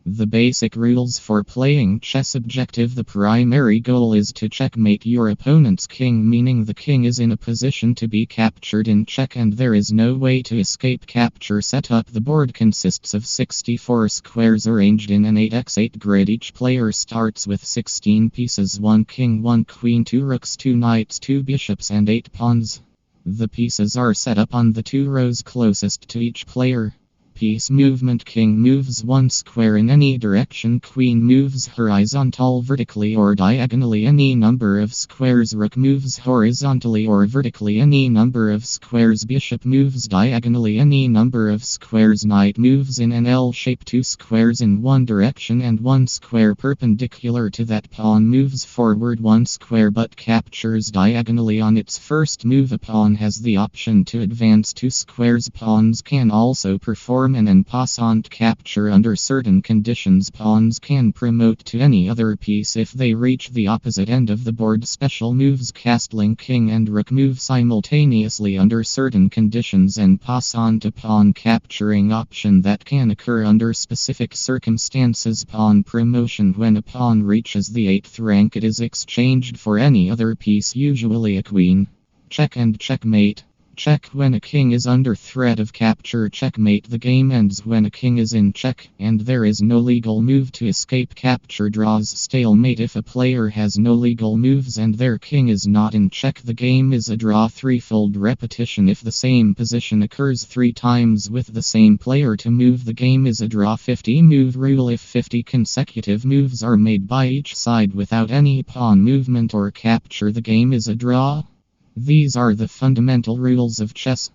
The basic rules for playing chess. Objective: the primary goal is to checkmate your opponent's king, meaning the king is in a position to be captured in check and there is no way to escape capture. Setup: the board consists of 64 squares arranged in an 8x8 grid. Each player starts with 16 pieces: 1 king, 1 queen, 2 rooks, 2 knights, 2 bishops and 8 pawns. The pieces are set up on the 2 rows closest to each player. Piece movement: king moves 1 square in any direction, queen moves horizontal, vertically or diagonally any number of squares, rook moves horizontally or vertically any number of squares, bishop moves diagonally any number of squares, knight moves in an L shape 2 squares in one direction and 1 square perpendicular to that, pawn moves forward 1 square but captures diagonally on its first move. A pawn has the option to advance 2 squares. Pawns can also perform an en passant capture under certain conditions. Pawns can promote to any other piece if they reach the opposite end of the board. Special moves: castling king and rook move simultaneously under certain conditions. En passant: a pawn capturing option that can occur under specific circumstances. Pawn promotion: when a pawn reaches the 8th rank, it is exchanged for any other piece, usually a queen. Check and checkmate. Check: when a king is under threat of capture. Checkmate: the game ends when a king is in check and there is no legal move to escape capture. Draws. Stalemate: if a player has no legal moves and their king is not in check, the game is a draw. Threefold repetition: if the same position occurs 3 times with the same player to move, the game is a draw. 50 move rule: if 50 consecutive moves are made by each side without any pawn movement or capture, the game is a draw. These are the fundamental rules of chess.